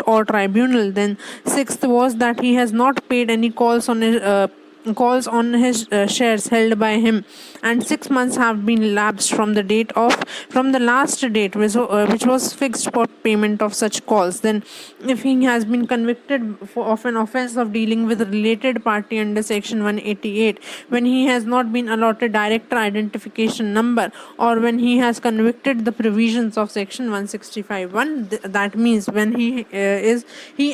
or tribunal. Then sixth was that he has not paid any calls on his calls on his shares held by him, and 6 months have been elapsed from the last date which was fixed for payment of such calls, then if he has been convicted of an offence of dealing with a related party under section 188, when he has not been allotted director identification number, or when he has convicted the provisions of section 165(1), that means when he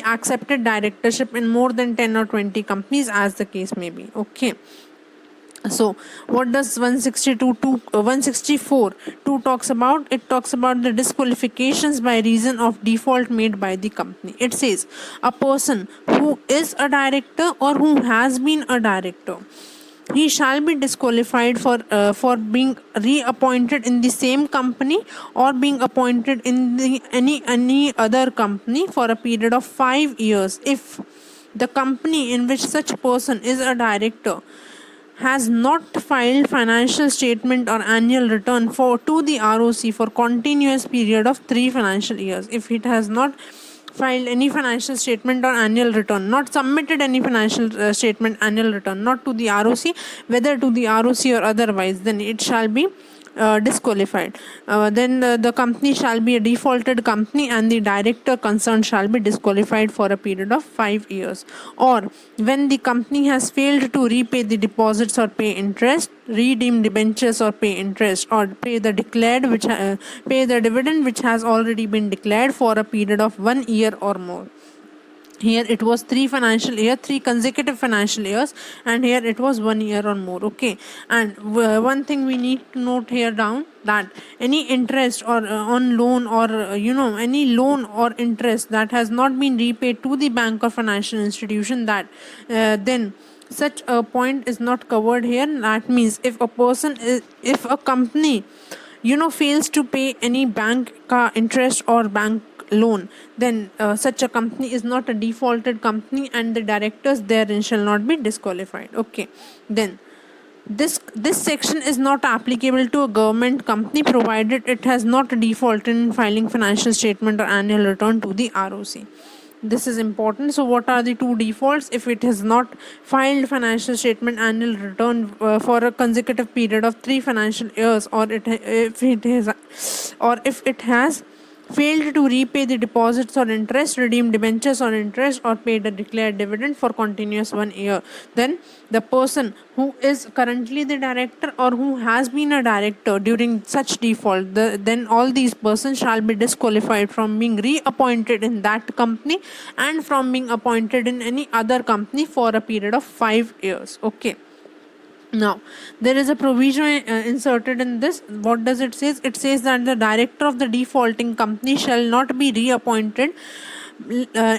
accepted directorship in more than 10 or 20 companies, as the case may be. Okay, so what does 164 2 talks about? It talks about the disqualifications by reason of default made by the company. It says a person who is a director or who has been a director, he shall be disqualified for being reappointed in the same company or being appointed in any other company for a period of 5 years if the company in which such person is a director has not filed financial statement or annual return to the ROC for continuous period of 3 financial years. If it has not filed any financial statement or annual return, not submitted any financial statement, annual return, not to the ROC, whether to the ROC or otherwise, then it shall be disqualified. Then the company shall be a defaulted company, and the director concerned shall be disqualified for a period of 5 years. Or when the company has failed to repay the deposits or pay interest, redeem debentures or pay interest, or pay the dividend which has already been declared for a period of 1 year or more. Here it was 3 consecutive financial years, and here it was 1 year or more. Okay, and one thing we need to note here down, that any interest or on loan, or any loan or interest that has not been repaid to the bank or financial institution, that then such a point is not covered here. That means if a company fails to pay any bank interest or bank loan, then such a company is not a defaulted company, and the directors therein shall not be disqualified. Okay, then this section is not applicable to a government company provided it has not defaulted in filing financial statement or annual return to the ROC. This is important. So what are the two defaults? If it has not filed financial statement, annual return for a consecutive period of 3 financial years, or if it has failed to repay the deposits or interest, redeem debentures or interest, or paid a declared dividend for continuous 1 year, then the person who is currently the director or who has been a director during such default, then all these persons shall be disqualified from being reappointed in that company and from being appointed in any other company for a period of 5 years. Okay. Now, there is a provision inserted in this. What does it say? It says that the director of the defaulting company shall not be reappointed.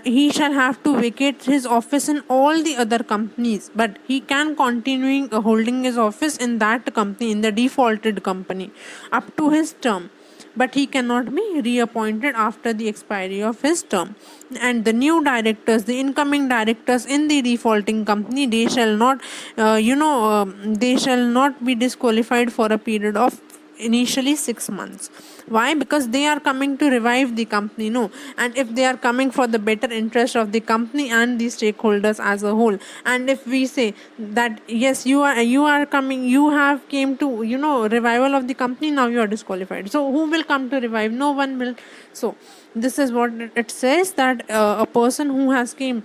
He shall have to vacate his office in all the other companies, but he can continuing holding his office in that company, in the defaulted company, up to his term, but he cannot be reappointed after the expiry of his term. And the new directors, the incoming directors in the defaulting company, they shall not they shall not be disqualified for a period of initially 6 months. Why? Because they are coming to revive the company, no, and if they are coming for the better interest of the company and the stakeholders as a whole, and if we say that yes, you are coming, you have came to revival of the company, now you are disqualified, so who will come to revive? No one will. So this is what it says, that a person who has came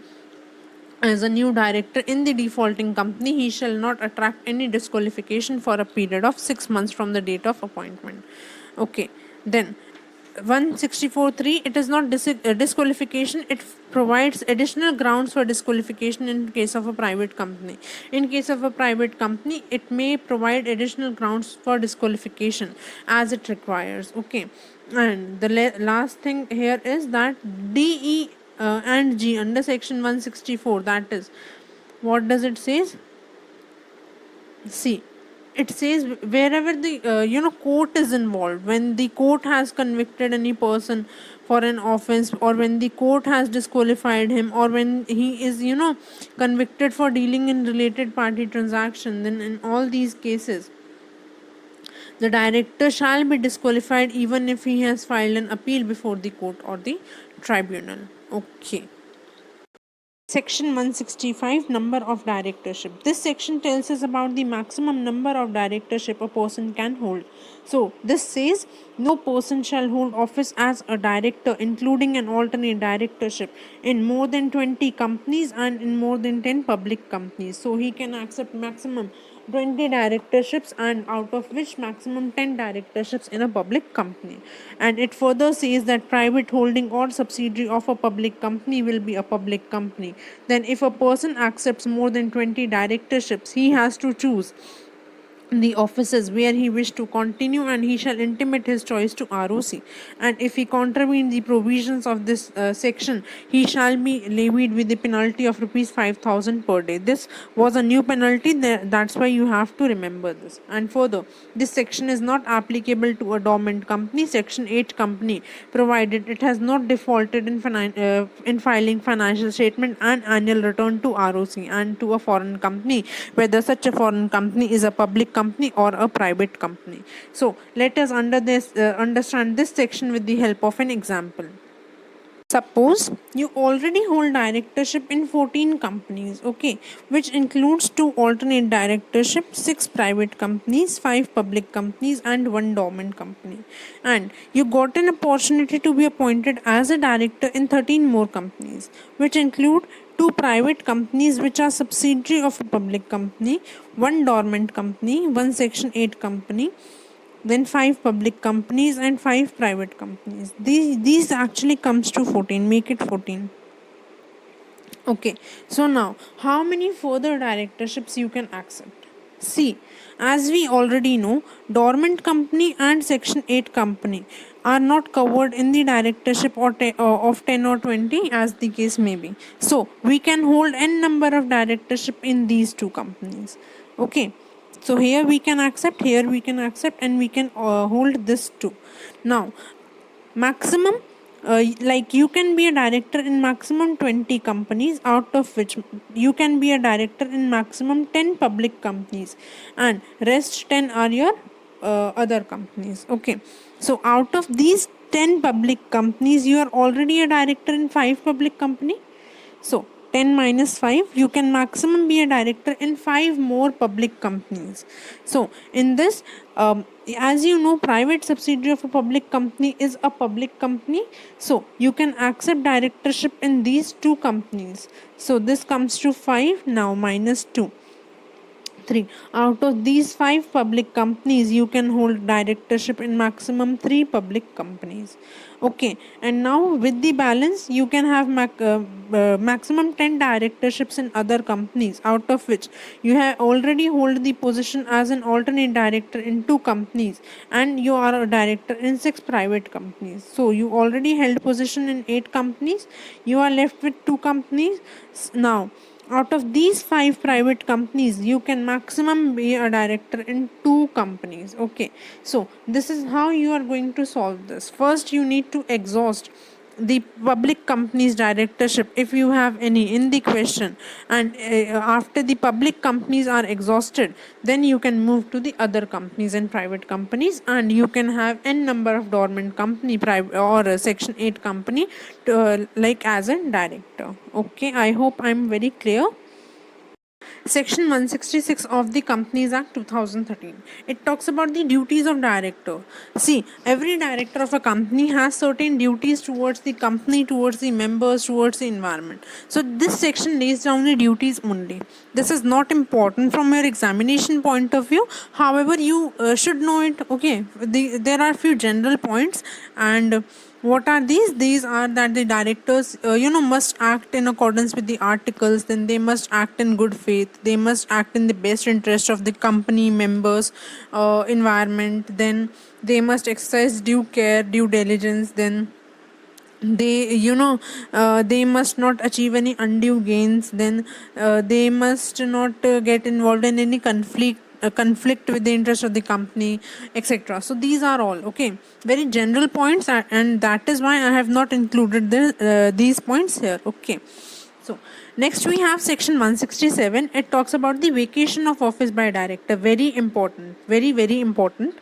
as a new director in the defaulting company, he shall not attract any disqualification for a period of 6 months from the date of appointment. Okay, then 164(3), it is not disqualification, it provides additional grounds for disqualification in case of a private company. In case of a private company, it may provide additional grounds for disqualification as it requires. Okay, and the last thing here is that DE and G under section 164, that is, what does it says? See, it says wherever the court is involved, when the court has convicted any person for an offense, or when the court has disqualified him, or when he is convicted for dealing in related party transaction, then in all these cases the director shall be disqualified even if he has filed an appeal before the court or the tribunal. Okay. Section 165, number of directorship. This section tells us about the maximum number of directorship a person can hold. So this says no person shall hold office as a director, including an alternate directorship, in more than 20 companies and in more than 10 public companies. So he can accept maximum 20 directorships, and out of which maximum 10 directorships in a public company. And it further says that private holding or subsidiary of a public company will be a public company. Then if a person accepts more than 20 directorships, he has to choose the offices where he wished to continue, and he shall intimate his choice to ROC. And if he contravene the provisions of this section, he shall be levied with the penalty of rupees 5,000 per day. This was a new penalty, that's why you have to remember this. And further, this section is not applicable to a dormant company, section 8 company, provided it has not defaulted in filing financial statement and annual return to ROC, and to a foreign company, whether such a foreign company is a public company or a private company. So let us understand this section with the help of an example. Suppose you already hold directorship in 14 companies, okay, which includes 2 alternate directorship, 6 private companies, 5 public companies, and 1 dormant company. And you got an opportunity to be appointed as a director in 13 more companies, which include 2 private companies which are subsidiary of a public company, 1 dormant company, 1 section 8 company, then 5 public companies and 5 private companies. These actually comes to 14. Make it 14. Okay, so now how many further directorships you can accept? See, as we already know, dormant company and section 8 company are not covered in the directorship of 10 or 20, as the case may be. So we can hold n number of directorship in these 2 companies. Okay, so here we can accept, and we can hold this too. Now maximum, like you can be a director in maximum 20 companies, out of which you can be a director in maximum 10 public companies, and rest 10 are your other companies. Okay, so out of these 10 public companies, you are already a director in 5 public company. So 10 minus 5, you can maximum be a director in 5 more public companies. So in this, as you know, private subsidiary of a public company is a public company. So you can accept directorship in these 2 companies. So this comes to 5, now minus 2. 3. Out of these 5 public companies, you can hold directorship in maximum 3 public companies. Okay, and now with the balance, you can have maximum 10 directorships in other companies, out of which you have already hold the position as an alternate director in 2 companies, and you are a director in 6 private companies. So you already held position in 8 companies. You are left with 2 companies. Now out of these 5 private companies, you can maximum be a director in 2 companies. Okay, so this is how you are going to solve this. First, you need to exhaust the public companies directorship if you have any in the question, and after the public companies are exhausted, then you can move to the other companies and private companies, and you can have n number of dormant company, private or a section 8 company to, like as a director. Okay, I hope I'm very clear. Section 166 of the Companies Act 2013. It talks about the duties of director. See, every director of a company has certain duties towards the company, towards the members, towards the environment. So this section lays down the duties only. This is not important from your examination point of view. However, you should know it. Okay, there are few general points, and what are these? These are that the directors, must act in accordance with the articles. Then they must act in good faith. They must act in the best interest of the company, members, environment. Then they must exercise due care, due diligence. Then they must not achieve any undue gains. Then they must not get involved in any conflict with the interest of the company, etc. So these are all okay, very general points, and that is why I have not included these points here. Okay, so next we have section 167. It talks about the vacation of office by director. Very important, very important.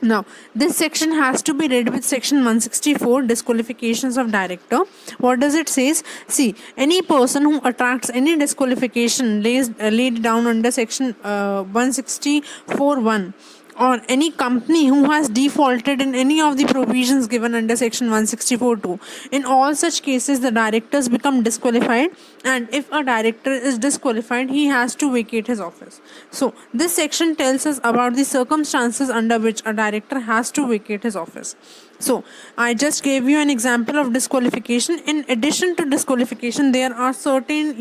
Now, this section has to be read with section 164, disqualifications of director. What does it says? See, any person who attracts any disqualification laid down under section 164(1), or any company who has defaulted in any of the provisions given under section 164(2). In all such cases, the directors become disqualified, and if a director is disqualified, he has to vacate his office. So, this section tells us about the circumstances under which a director has to vacate his office. So, I just gave you an example of disqualification. In addition to disqualification, there are certain,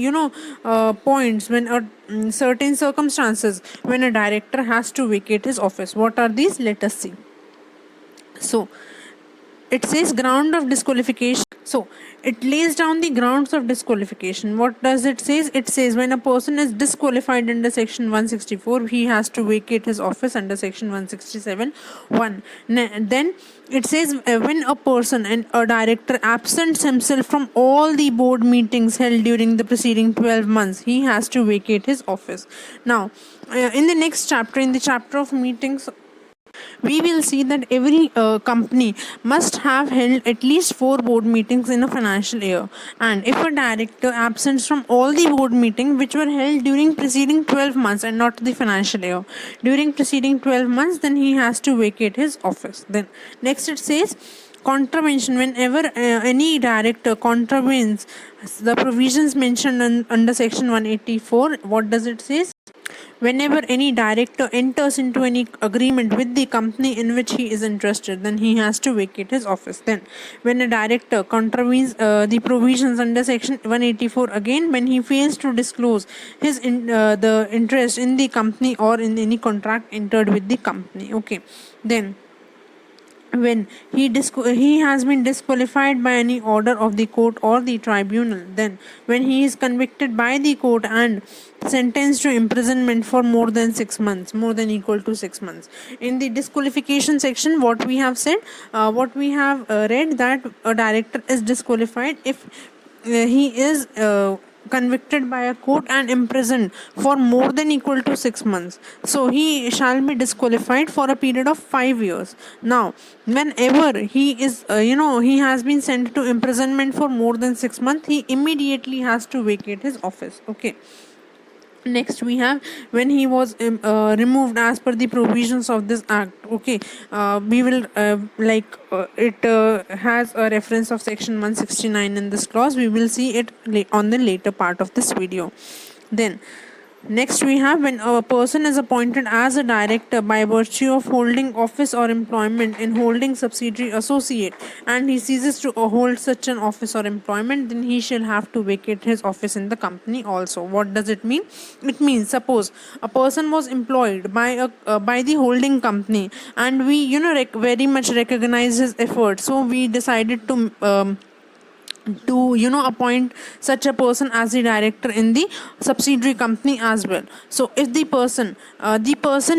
points when certain circumstances when a director has to vacate his office. What are these? Let us see. So, it says ground of disqualification. So it lays down the grounds of disqualification. What does it say? It says when a person is disqualified under section 164, he has to vacate his office under section 167 1. Then it says when a person and a director absents himself from all the board meetings held during the preceding 12 months, he has to vacate his office. Now in the next chapter, in the chapter of meetings, we will see that every company must have held at least 4 board meetings in a financial year, and if a director absents from all the board meetings which were held during preceding 12 months and not the financial year, during preceding 12 months, then he has to vacate his office. Then next it says contravention. Whenever any director contravenes the provisions mentioned under section 184, what does it say? Whenever any director enters into any agreement with the company in which he is interested, then he has to vacate his office. Then when a director contravenes the provisions under section 184, again when he fails to disclose his the interest in the company or in any contract entered with the company. Okay, then when he has been disqualified by any order of the court or the tribunal, then when he is convicted by the court and sentenced to imprisonment for more than 6 months, more than equal to 6 months. In the disqualification section, what we have said, what we have read, that a director is disqualified if he is convicted by a court and imprisoned for more than equal to 6 months. So he shall be disqualified for a period of 5 years. Now whenever he is he has been sent to imprisonment for more than 6 months, he immediately has to vacate his office. Okay, next we have when he was removed as per the provisions of this act. Okay, we will it has a reference of section 169 in this clause. We will see it on the later part of this video. Then next we have when a person is appointed as a director by virtue of holding office or employment in holding subsidiary associate, and he ceases to hold such an office or employment, then he shall have to vacate his office in the company also. What does it mean? It means, suppose a person was employed by the holding company, and we very much recognize his efforts, so we decided to appoint such a person as the director in the subsidiary company as well. So if the person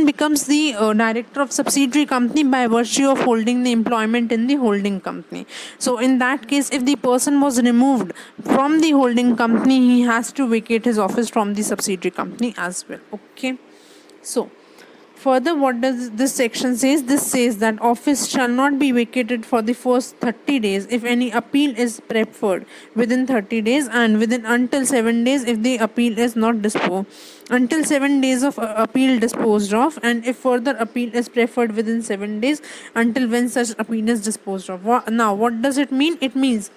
becomes the director of subsidiary company by virtue of holding the employment in the holding company. So in that case, if the person was removed from the holding company, he has to vacate his office from the subsidiary company as well. Okay, so further, what does this section says? This says that office shall not be vacated for the first 30 days if any appeal is preferred within 30 days, and within until 7 days if the appeal is not disposed, until 7 days of appeal disposed of, and if further appeal is preferred within 7 days until when such appeal is disposed of. Now what does it mean? It means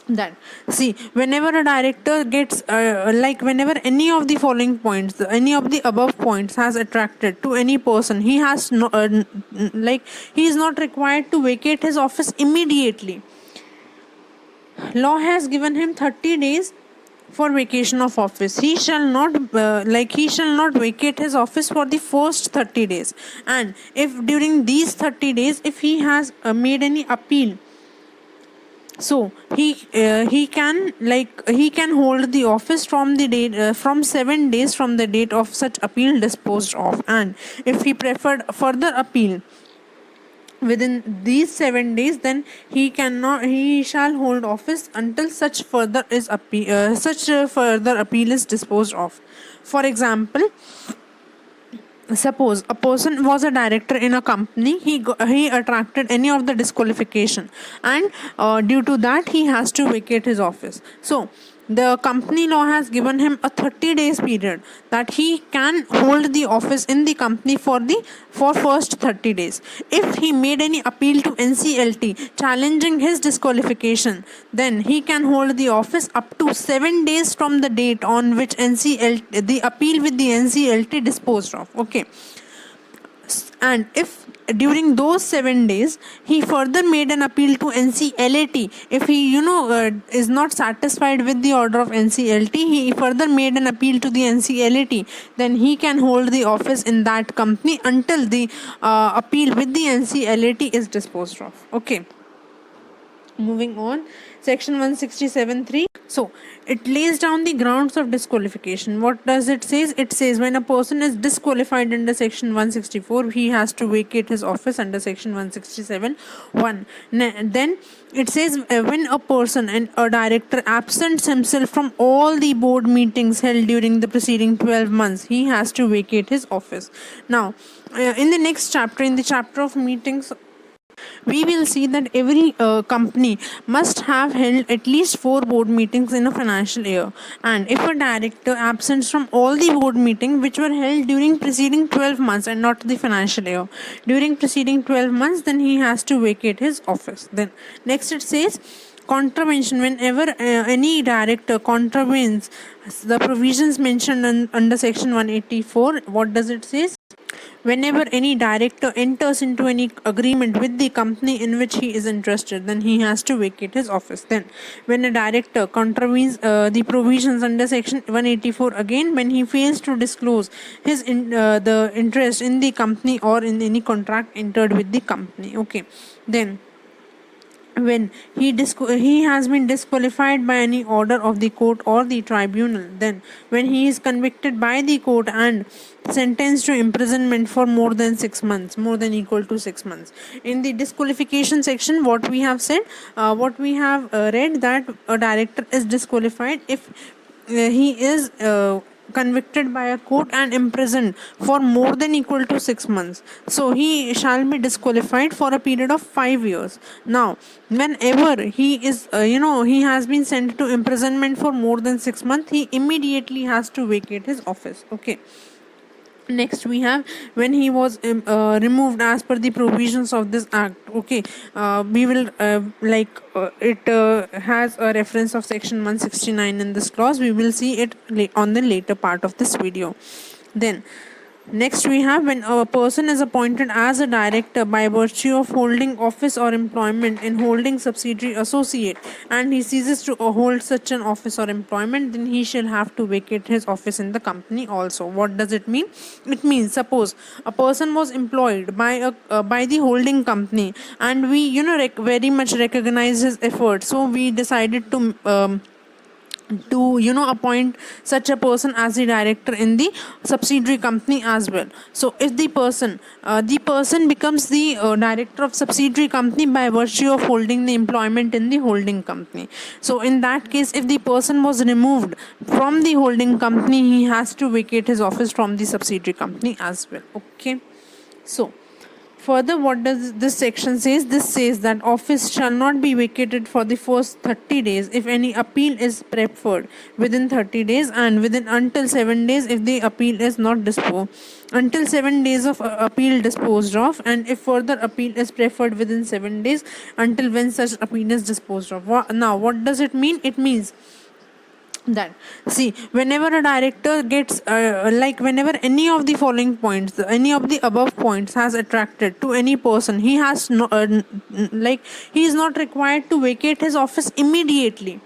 that, see, whenever a director gets whenever any of the following points, any of the above points has attracted to any person, he has no he is not required to vacate his office immediately. Law has given him 30 days for vacation of office. He shall not vacate his office for the first 30 days, and if during these 30 days if he has made any appeal, so he can hold the office from the date from 7 days from the date of such appeal disposed of, and if he preferred further appeal within these 7 days, then he shall hold office until such further appeal is disposed of. For example, Suppose a person was a director in a company, he attracted any of the disqualification, and due to that he has to vacate his office. So the company law has given him a 30 days period that he can hold the office in the company for first 30 days. If he made any appeal to NCLT challenging his disqualification, then he can hold the office up to 7 days from the date on which the appeal with the NCLT disposed of. Okay. And if during those 7 days he further made an appeal to NCLAT, if he is not satisfied with the order of NCLT, he further made an appeal to the NCLAT, then he can hold the office in that company until the appeal with the NCLAT is disposed of. Okay. Moving on, section 167(3). So it lays down the grounds of disqualification. What does it say? It says when a person is disqualified under section 164, he has to vacate his office under section 167(1). Then it says when a person and a director absents himself from all the board meetings held during the preceding 12 months, he has to vacate his office. Now, in the next chapter, in the chapter of meetings, we will see that every company must have held at least 4 board meetings in a financial year, and if a director absents from all the board meetings which were held during preceding 12 months and not the financial year, during preceding 12 months, then he has to vacate his office. Then next it says contravention. Whenever any director contravenes the provisions mentioned under section 184, what does it say? Whenever any director enters into any agreement with the company in which he is interested, then he has to vacate his office. Then when a director contravenes the provisions under section 184, again when he fails to disclose the interest in the company or in any contract entered with the company. Okay. Then when he has been disqualified by any order of the court or the tribunal, then when he is convicted by the court and sentenced to imprisonment for more than 6 months, more than equal to 6 months. In the disqualification section, what we have said, what we have read, that a director is disqualified if he is convicted by a court and imprisoned for more than equal to 6 months. So he shall be disqualified for a period of 5 years. Now, whenever he is, he has been sent to imprisonment for more than 6 months, he immediately has to vacate his office. Okay. Next we have when he was removed as per the provisions of this act. Okay. We will it has a reference of section 169 in this clause. We will see it on the later part of this video. Then next we have when a person is appointed as a director by virtue of holding office or employment in holding subsidiary associate, and he ceases to hold such an office or employment, then he shall have to vacate his office in the company also. What does it mean? It means, suppose a person was employed by the holding company, and we very much recognize his efforts, so we decided to appoint such a person as the director in the subsidiary company as well. So if the person becomes the director of subsidiary company by virtue of holding the employment in the holding company. So in that case, if the person was removed from the holding company, he has to vacate his office from the subsidiary company as well. Okay. So further, what does this section says? This says that office shall not be vacated for the first 30 days if any appeal is preferred within 30 days, and within until 7 days if the appeal is not disposed, until 7 days of appeal disposed of, and if further appeal is preferred within 7 days until when such appeal is disposed of. Now, what does it mean? It means that, see, whenever a director gets whenever any of the following points, any of the above points has attracted to any person, he has no he is not required to vacate his office immediately.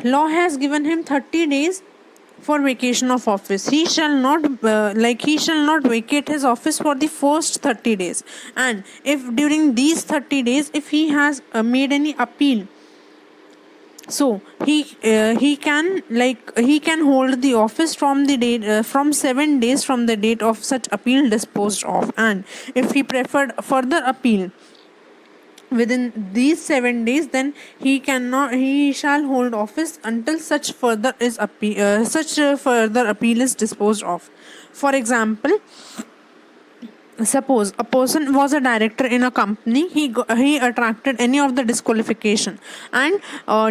Law has given him 30 days for vacation of office. He shall not vacate his office for the first 30 days, and if during these 30 days if he has made any appeal, so he can hold the office from the date from 7 days from the date of such appeal disposed of, and if he preferred further appeal within these 7 days, then he shall hold office until such further appeal is disposed of. For example, suppose a person was a director in a company, he attracted any of the disqualification, and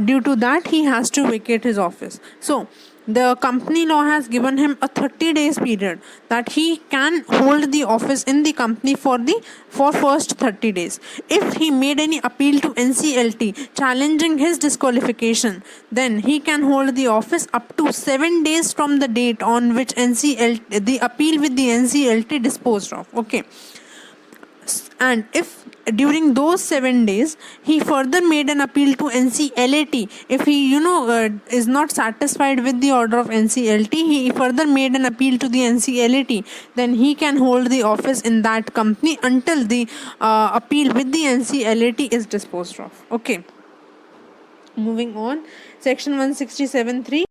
due to that he has to vacate his office. So the company law has given him a 30 days period that he can hold the office in the company for first 30 days. If he made any appeal to NCLT challenging his disqualification, then he can hold the office up to 7 days from the date on which the appeal with the NCLT disposed of. Okay. And if during those 7 days he further made an appeal to NCLAT, if he is not satisfied with the order of NCLT, he further made an appeal to the NCLAT, then he can hold the office in that company until the appeal with the NCLAT is disposed of. Okay, moving on. Section 167(3),